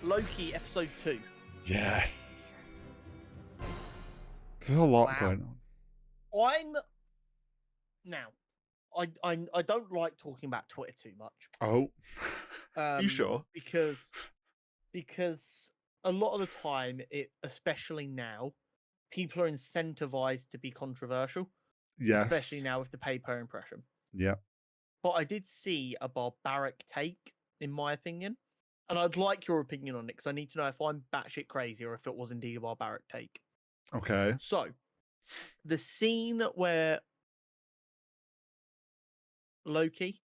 Loki episode 2. Yes. There's a lot Wow. going on. I'm now. I don't like talking about Twitter too much. Oh. You sure? Because a lot of the time, especially now, people are incentivized to be controversial. Especially Yes. now with the pay per impression. Yeah. But I did see a barbaric take, in my opinion. And I'd like your opinion on it because I need to know if I'm batshit crazy or if it was indeed a barbaric take. Okay. So, the scene where Loki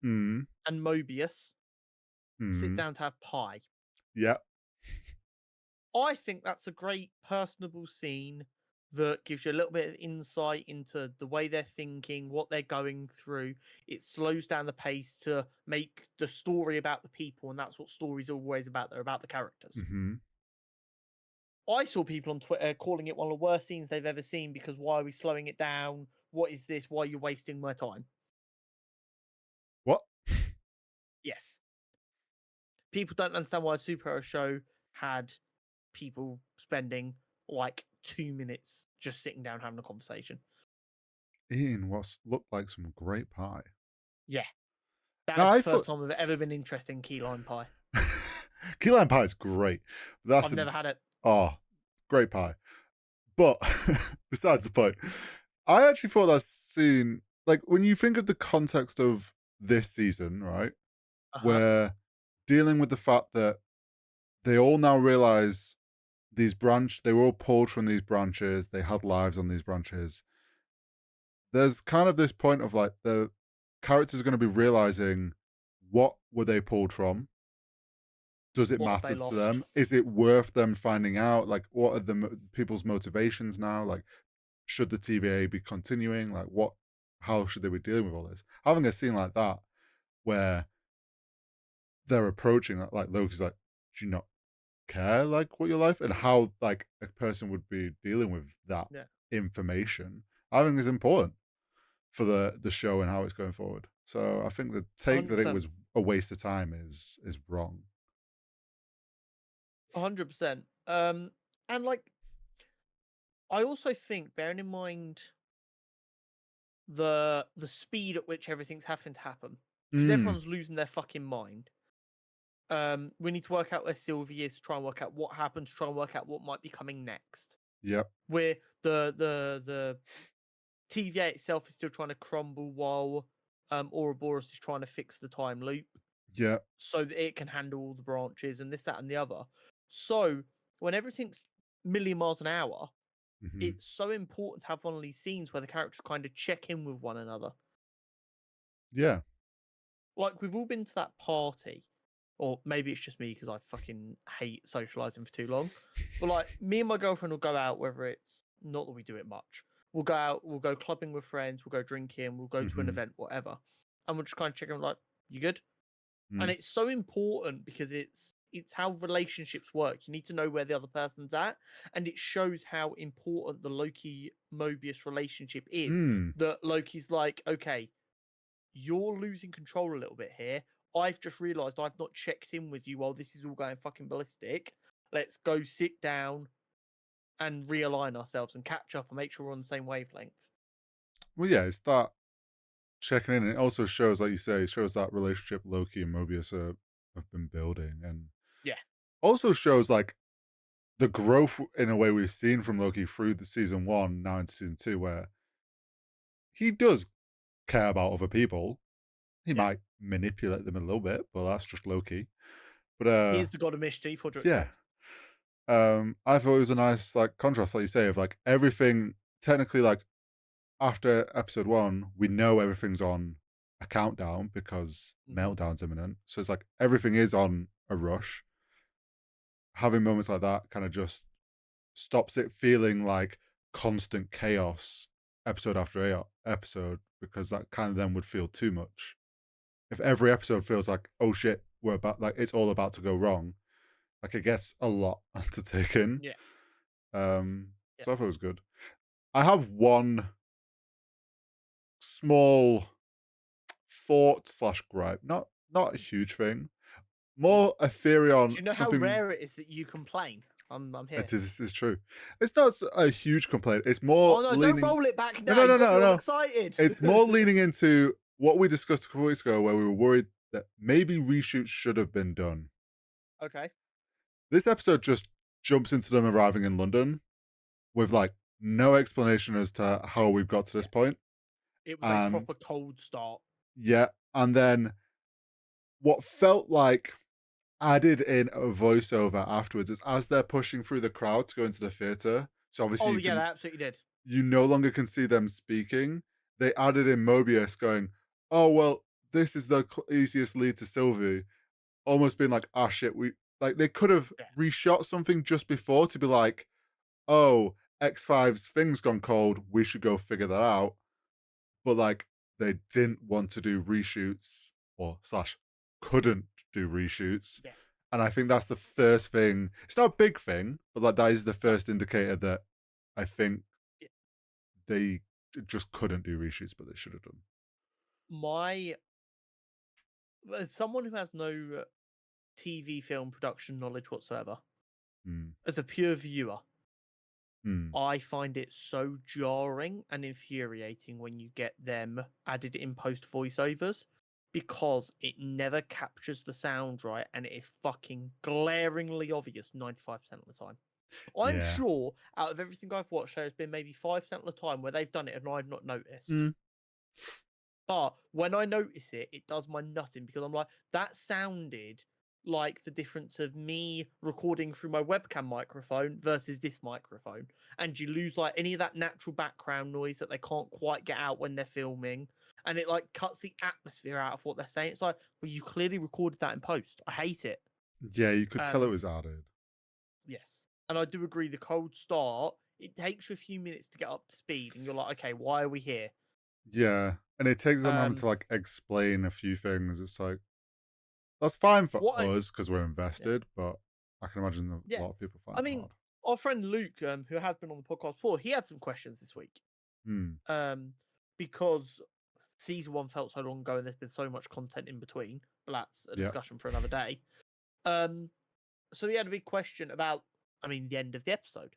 Hmm. and Mobius sit Hmm. down to have pie. Yeah. I think that's a great personable scene that gives you a little bit of insight into the way they're thinking, what they're going through. It slows down the pace to make the story about the people, and that's what stories are always about. They're about the characters. Mm-hmm. I saw people on Twitter calling it one of the worst scenes they've ever seen because why are we slowing it down? What is this? Why are you wasting my time? What? Yes. People don't understand why a superhero show had people spending like 2 minutes just sitting down having a conversation. Eating what looked like some great pie. Yeah. That No, is I the first thought time I've ever been interested in key lime pie. key lime pie is great. That's I've never had it. great pie. But besides the point, I actually thought that scene, like when you think of the context of this season, right, where dealing with the fact that they all now realize they were all pulled from these branches, they had lives on these branches. There's kind of this point of like the characters are going to be realizing what were they pulled from? Does it What have they matter to lost? them? Is it worth them finding out? Like, what are people's motivations now? Like, should the TVA be continuing? Like, how should they be dealing with all this? Having a scene like that where they're approaching, like Loki's like, do you not care, like, what your life, and how, like, a person would be dealing with that Yeah. information, I think is important for the show and how it's going forward. So I think the take that it 100%. was a waste of time is wrong. 100%. And like, I also think, bearing in mind the speed at which everything's having to happen, because Mm, everyone's losing their fucking mind. We need to work out where Sylvie is to try and work out what happened, to try and work out what might be coming next. yep, Where the TVA itself is still trying to crumble while Ouroboros is trying to fix the time loop yep, so that it can handle all the branches and this, that, and the other. So when everything's million miles an hour, hmm, it's so important to have one of these scenes where the characters kind of check in with one another. yeah, Like, we've all been to that party, or maybe it's just me because I fucking hate socializing for too long. But like, me and my girlfriend will go out, whether it's not that we do it much. We'll go out, we'll go clubbing with friends, we'll go drinking, we'll go to an hmm, event, whatever, and we'll just kind of check in, like, you good? And mm, it's so important because it's how relationships work. You need to know where the other person's at, and it shows how important the Loki Mobius relationship is. mm. That Loki's like, okay, you're losing control a little bit here. I've just realized I've not checked in with you while this is all going fucking ballistic. Let's go sit down and realign ourselves and catch up and make sure we're on the same wavelength. Well, yeah, it's that checking in. It also shows, like you say, it shows that relationship Loki and Mobius have been building, and Yeah. also shows like the growth in a way we've seen from Loki through the season one now into season two, where he does care about other people. He Yeah. might manipulate them a little bit, but that's just Loki. But He is the god of mischief. What do you yeah, expect? I thought it was a nice like contrast, like you say, of like everything technically like after episode one, we know everything's on a countdown because meltdown's imminent. So it's like everything is on a rush. Having moments like that kind of just stops it feeling like constant chaos episode after episode, because that kind of then would feel too much. If every episode feels like, oh shit, we're about, like, it's all about to go wrong, like it gets a lot to take in. Yeah. Yeah. So I thought it was good. I have one small thought slash gripe, not a huge thing. more Do Ethereon, you know how something. rare it is that you complain? I'm here. This is true. It's not a huge complaint. It's more Oh no, don't leaning. roll it back No, now. no, You no, got me no, all no. excited. It's more leaning into what we discussed a couple weeks ago, where we were worried that maybe reshoots should have been done. Okay. This episode just jumps into them arriving in London with like no explanation as to how we've got to this Yeah. point. It was a And proper cold start. yeah, and then what felt like added in a voiceover afterwards is as they're pushing through the crowd to go into the theater. So obviously Oh yeah, they absolutely did. you no longer can see them speaking. They added in Mobius going, "Oh well, this is the easiest lead to Sylvie." Almost being like, "Ah shit, we like." They could have Yeah. reshot something just before to be like, "Oh, X5's thing's gone cold. We should go figure that out." But like, they didn't want to do reshoots or slash couldn't do reshoots. Yeah. And I think that's the first thing. It's not a big thing, but like that is the No. first indicator that I think Yeah. they just couldn't do reshoots, but they should have done. My as someone who has no TV film production knowledge whatsoever, Mm, as a pure viewer, mm, I find it so jarring and infuriating when you get them added in post voiceovers because it never captures the sound right and it is fucking glaringly obvious 95% of the time. I'm yeah. sure out of everything I've watched, there has been maybe 5% of the time where they've done it and I've not noticed. Mm, But when I notice it, it does my nutting because I'm like, that sounded like the difference of me recording through my webcam microphone versus this microphone. And you lose like any of that natural background noise that they can't quite get out when they're filming. And it like cuts the atmosphere out of what they're saying. It's like, well, you clearly recorded that in post. I hate it. yeah, you could tell it Um, was added. yes. And I do agree the cold start, it takes you a few minutes to get up to speed, and you're like, okay, why are we here? Yeah. And it takes them having Um, to like explain a few things. It's like, that's fine for what I, us because we're yeah. invested, but I can imagine a Yeah. lot of people find I it mean, hard. our friend Luke, who has been on the podcast before, he had some questions this week. Hmm. Um, because season one felt so long ago and there's been so much content in between. But that's a Yeah. discussion for another day. Um, so he had a big question about, the end of the episode.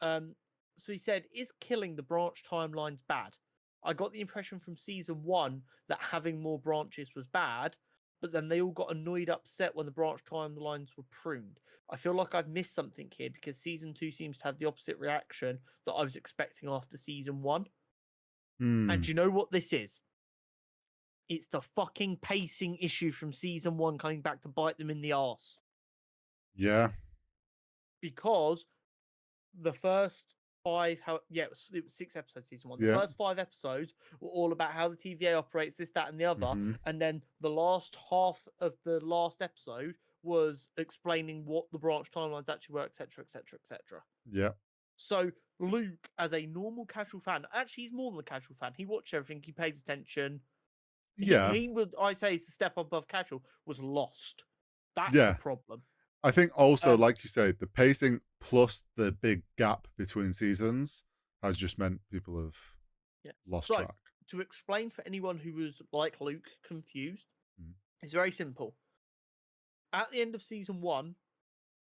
Um, so he said, is killing the branch timelines bad? I got the impression from season one that having more branches was bad, but then they all got annoyed, upset when the branch timelines were pruned. I feel like I've missed something here because season two seems to have the opposite reaction that I was expecting after season one. And Hmm. do you know what this is? It's the fucking pacing issue from season one coming back to bite them in the arse. Yeah. Because the first five, it was 6 episodes season one. The Yeah. first 5 episodes were all about how the TVA operates, this, that, and the other, Hmm. and then the last half of the last episode was explaining what the branch timelines actually were, etc., etc., etc. Yeah. So Luke, as a normal casual fan, actually he's more than a casual fan. He watches everything, he pays attention. He Yeah. he would I say is the step above casual was lost. That's a Yeah. problem. I think also, Um, like you say, the pacing plus the big gap between seasons has just meant people have yeah. lost So track. to explain for anyone who was like Luke confused, Mm. it's very simple. At the end of season one,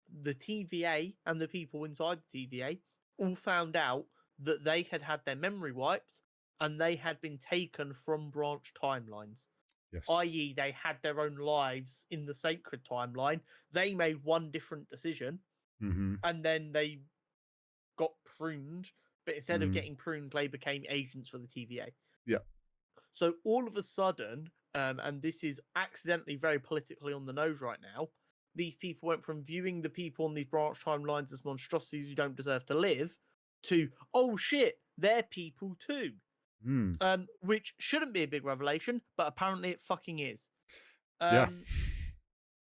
the TVA and the people inside the TVA all found out that they had had their memory wiped and they had been taken from branch timelines, Yes. i.e., they had their own lives in the sacred timeline. They made one different decision Hmm. and then they got pruned, but instead of Mm. getting pruned, they became agents for the TVA. Yeah. So all of a sudden, and this is accidentally very politically on the nose right now, these people went from viewing the people on these branch timelines as monstrosities who don't deserve to live to, oh shit, they're people too. Mm. Which shouldn't be a big revelation, but apparently it fucking is. Yeah. Um,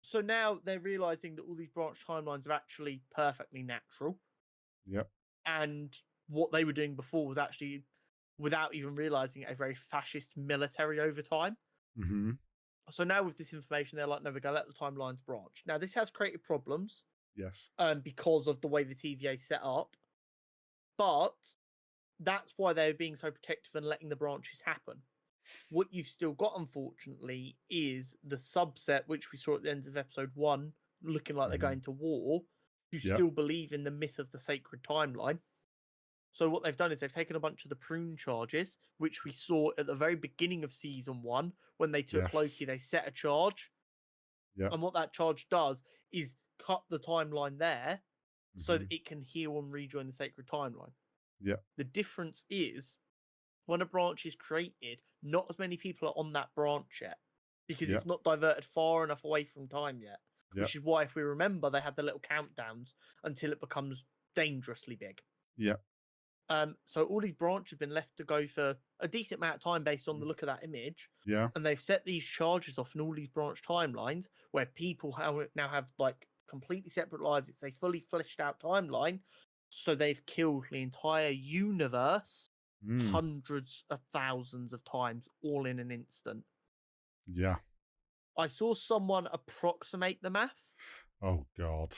so now they're realizing that all these branch timelines are actually perfectly natural, Yep. and what they were doing before was actually, without even realizing it, a very fascist military overtime. Hmm. So now with this information, they're like, no, we're going to let the timelines branch. Now, this has created problems Yes. because of the way the TVA set up, but that's why they're being so protective and letting the branches happen. What you've still got, unfortunately, is the subset which we saw at the end of episode 1, looking like they're Mhm. going to war, who Yep. still believe in the myth of the sacred timeline. So what they've done is they've taken a bunch of the prune charges, which we saw at the very beginning of season 1 when they took Loki. Yes. They set a charge, Yep. and what that charge does is cut the timeline there so that Mhm. it can heal and rejoin the sacred timeline. Yep. The difference is when a branch is created, not as many people are on that branch yet because it's Yep. not diverted far enough away from time yet. Yep. Which is why, if we remember, they had the little countdowns until it becomes dangerously big. Yep. So all these branches have been left to go for a decent amount of time based on the look of that image, Yeah. and they've set these charges off in all these branch timelines where people now have like completely separate lives. It's a fully fleshed out timeline, so they've killed the entire universe Mm. hundreds of thousands of times, all in an instant. Yeah. I saw someone approximate the math. Oh God.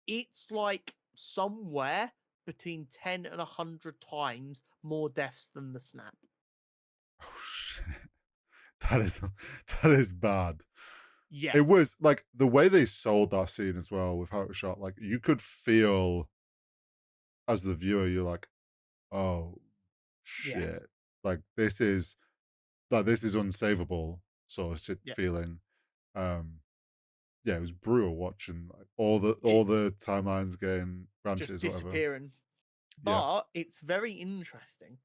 It's like somewhere between 10 and 100 times more deaths than the snap. Oh shit. That is that is bad. Yeah, It was like the way they sold that scene as well with how it was shot. Like you could feel as the viewer, you're like, oh yeah, shit. Like this is unsavable sort of yeah. feeling. Um yeah, it was brutal watching like all the It timelines getting just branches, whatever. disappearing. Yeah. But it's very interesting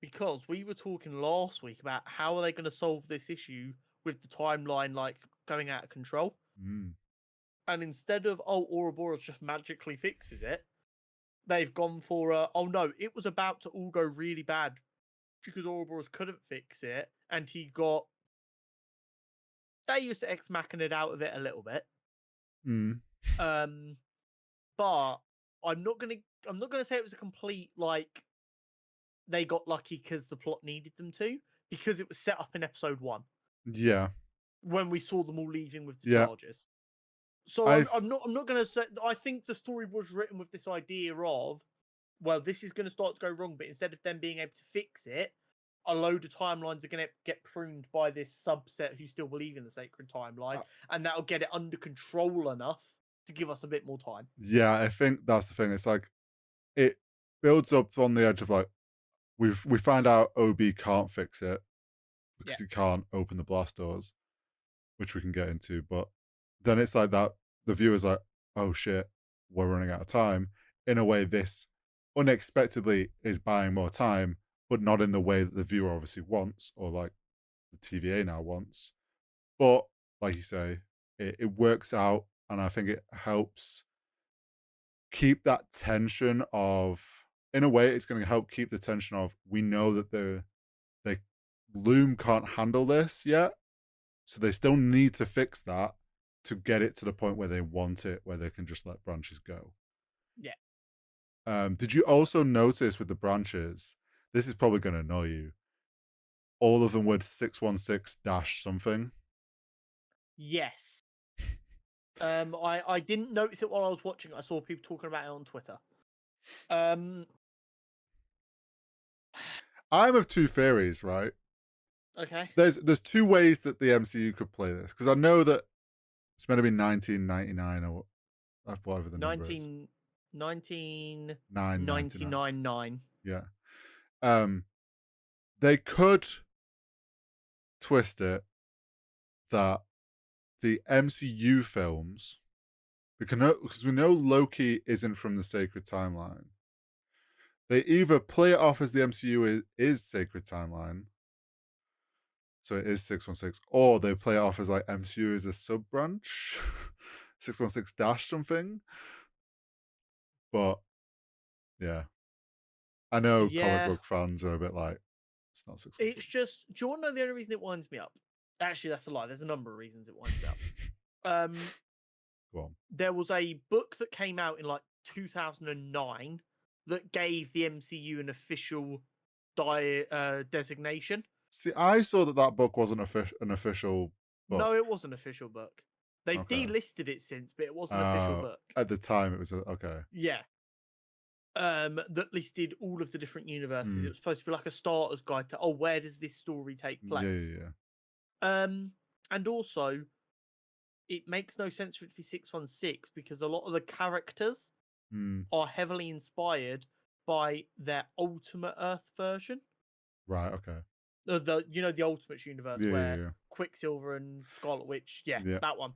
because we were talking last week about how are they going to solve this issue with the timeline like going out of control. Mm. And instead of, oh, Ouroboros just magically fixes it, they've gone for, oh no, it was about to all go really bad because Ouroboros couldn't fix it, and he got. They used to ex machina it out of it a little bit, Mm. um, but I'm not gonna. I'm not gonna say it was a complete like they got lucky because the plot needed them to, because it was set up in episode 1 Yeah. when we saw them all leaving with the Yeah. charges. So I've I'm not gonna say. I think the story was written with this idea of, well, this is going to start to go wrong, but instead of them being able to fix it, a load of timelines are going to get pruned by this subset who still believe in the sacred timeline, uh, and that'll get it under control enough to give us a bit more time. yeah, I think that's the thing. It's like it builds up on the edge of like we find out OB can't fix it Yeah, because he can't open the blast doors, which we can get into, but then it's like that the viewer's like, oh shit, we're running out of time. In a way, this unexpectedly is buying more time, but not in the way that the viewer obviously wants, or like the TVA now wants. But like you say, it works out, and I think it helps keep that tension of. In a way, it's going to help keep the tension of we know that the Loom can't handle this yet, so they still need to fix that to get it to the point where they want it, where they can just let branches go. yeah, Did you also notice with the branches? This is probably going to annoy you. All of them were 616 dash something. yes. I didn't notice it while I was watching. I saw people talking about it on Twitter. Um, I'm of two theories, right? okay, There's two ways that the MCU could play this, because I know that it's meant to be 1999 or whatever the number is, 19, 19, 999. 9. Yeah. They could twist it that the MCU films, because we know Loki isn't from the sacred timeline. They either play it off as the MCU is sacred timeline, so it is 616, or they play it off as like MCU is a sub branch, 616 dash something. But yeah, I know comic Yeah, book fans are a bit like, it's not it's 616. just. Do you want to know the only reason it winds me up? Actually, that's a lie. There's a number of reasons it winds me up. Um, Go on. there was a book that came out in like 2009 that gave the MCU an official designation. See, I saw that book wasn't an official book. No, it was an official book. They've Okay. delisted it since, but it was an official book. At the time, it was okay. Yeah. that listed all of the different universes. It Mm. was supposed to be like a starter's guide to, where does this story take Yeah, place? yeah, yeah. And also, it makes no sense for it to be 616 because a lot of the characters Mm. are heavily inspired by their Ultimate Earth version. Right, okay. The Ultimates universe Yeah, yeah, where yeah. Quicksilver and Scarlet Witch, yeah, Yeah. that one.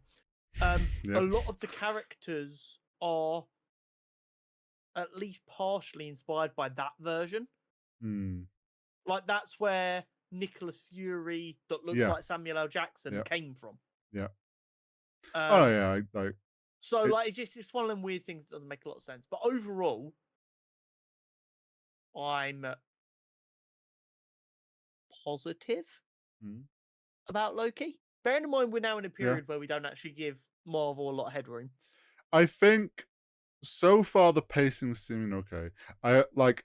A Yep. lot of the characters are at least partially inspired by that version. Mm. Like that's where Nicholas Fury, that looks Yeah. like Samuel L. Jackson, Yeah. came from. Yeah. Oh, Um, yeah, like, so like it's it's one of them weird things that doesn't make a lot of sense. But overall, I'm positive mm, about Loki. Bearing in mind we're now in a yeah. period where we don't actually give Marvel a lot of headroom. I think so far the pacing's seeming okay. I like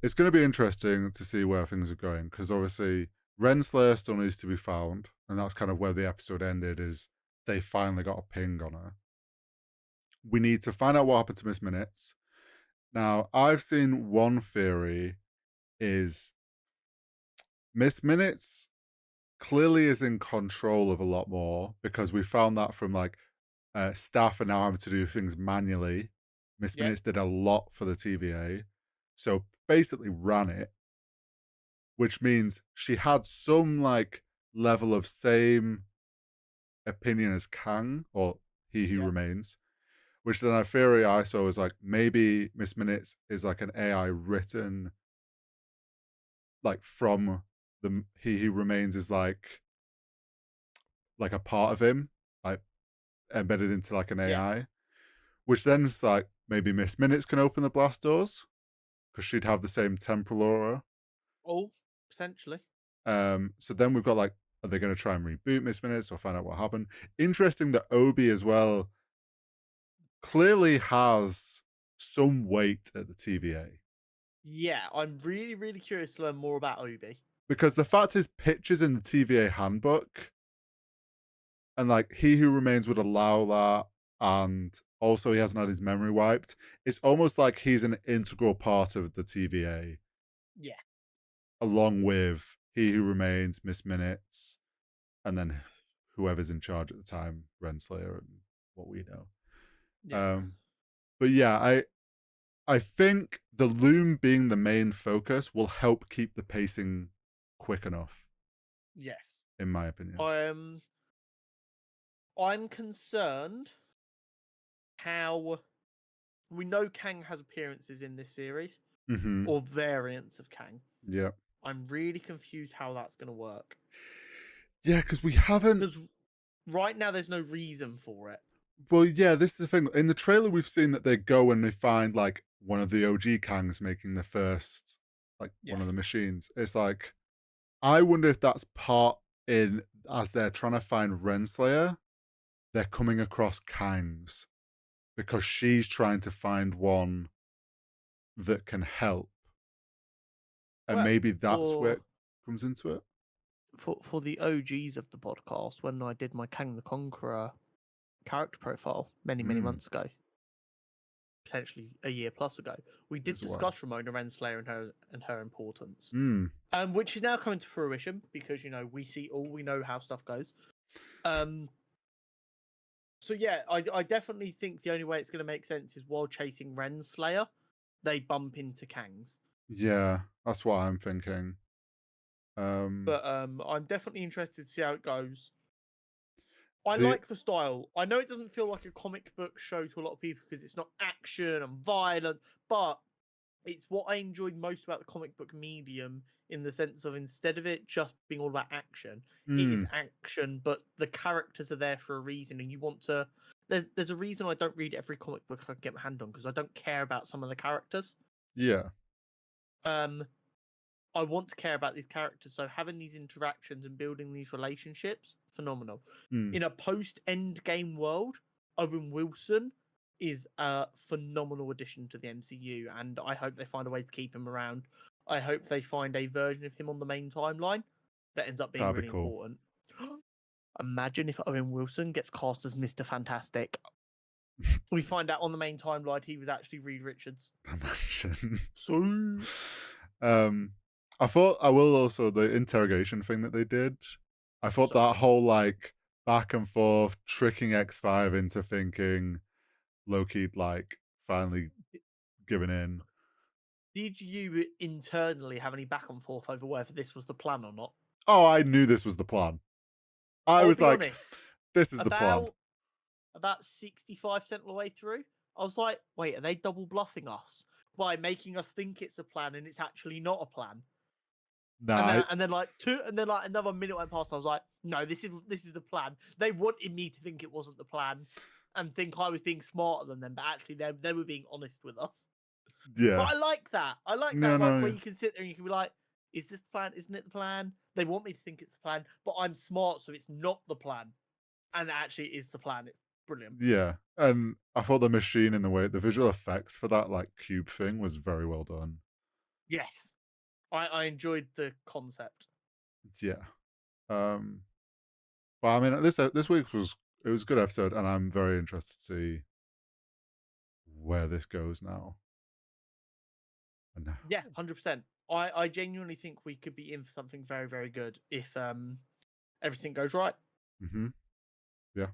it's going to be interesting to see where things are going because obviously Renslayer still needs to be found, and that's kind of where the episode ended. Is they finally got a ping on her. We need to find out what happened to Miss Minutes. Now, I've seen one theory is Miss Minutes clearly is in control of a lot more because we found that from like staff are now having to do things manually. Miss Yep. Minutes did a lot for the TVA, so basically ran it, which means she had some like level of same opinion as Kang or He Who Yep. Remains. Which then a theory I saw was like maybe Miss Minutes is like an AI written like from the He Who Remains is like a part of him, like embedded into like an Yep. AI. Which then is like maybe Miss Minutes can open the blast doors because she'd have the same temporal aura. Oh, potentially. So then we've got like, are they going to try and reboot Miss Minutes or find out what happened? Interesting that Obi as well clearly has some weight at the TVA Yeah, I'm really, really curious to learn more about Obi. because the fact is, pictures in the TVA handbook and like He Who Remains would allow that, and also he hasn't had his memory wiped. It's almost like he's an integral part of the TVA Yeah. along with He Who Remains, Miss Minutes, and then whoever's in charge at the time, Renslayer, and what we know. Yep. But yeah, I think the loom being the main focus will help keep the pacing quick enough, Yes. in my opinion. I'm concerned how we know Kang has appearances in this series Mm-hmm. or variants of Kang. Yeah, I'm really confused how that's going to work yeah, because we haven't. because right now there's no reason for it. Well, yeah, this is the thing. In the trailer, we've seen that they go and they find like one of the OG Kangs making the first, like Yeah. one of the machines. It's like I wonder if that's part in as they're trying to find Renslayer, they're coming across Kangs because she's trying to find one that can help. And Well, maybe that's where for it comes into it. for the OGs of the podcast, when I did my Kang the Conqueror character profile many Mm, months ago, potentially a year plus ago, we did it's a while. discuss Ramona Renslayer and her importance. Mm, Which is now coming to fruition because we see all, we know how stuff goes. Um, so yeah, I definitely think the only way it's going to make sense is while chasing Renslayer, they bump into Kangs. yeah, that's what I'm thinking. But I'm definitely interested to see how it goes. I The like the style. I know it doesn't feel like a comic book show to a lot of people because it's not action and violent, but it's what I enjoyed most about the comic book medium in the sense of instead of it just being all about action, it is mm, action, but the characters are there for a reason, and you want to. There's a reason I don't read every comic book I can get my hand on because I don't care about some of the characters. yeah, Um, I want to care about these characters, so having these interactions and building these relationships, phenomenal. mm, In a post-Endgame world, Owen Wilson is a phenomenal addition to the MCU, and I hope they find a way to keep him around. I hope they find a version of him on the main timeline that ends up being that'd be really cool. important. Imagine if Owen Wilson gets cast as Mr. Fantastic. We find out on the main timeline he was actually Reed Richards. Imagine. So um, I thought I will also the interrogation thing that they did. I thought so that good. whole like back and forth tricking X5 into thinking Loki'd like finally given in. Did you internally have any back and forth over whether this was the plan or not? Oh, I knew this was the plan. I I'll was be like, honest. this is the plan. About 65% of the way through, I was like, wait, are they double bluffing us by making us think it's a plan and it's actually not a plan? Nah, I, And then like another minute went past. I was like, no, this is the plan. They wanted me to think it wasn't the plan and think I was being smarter than them, but actually they were being honest with us. But yeah. I like that. I like No, that, like no, where yeah. you can sit there and you can be like, is this the plan? Isn't it the plan? They want me to think it's the plan, but I'm smart, so it's not the plan. And actually it is the plan. It's brilliant. Yeah. And I thought the machine and the way the visual effects for that like cube thing was very well done. Yes. I enjoyed the concept. Yeah. Um but I mean this week was it was a good episode and I'm very interested to see where this goes now. And Yeah, 100%. I genuinely think we could be in for something very, very good if everything goes right. mm-hmm. Yeah.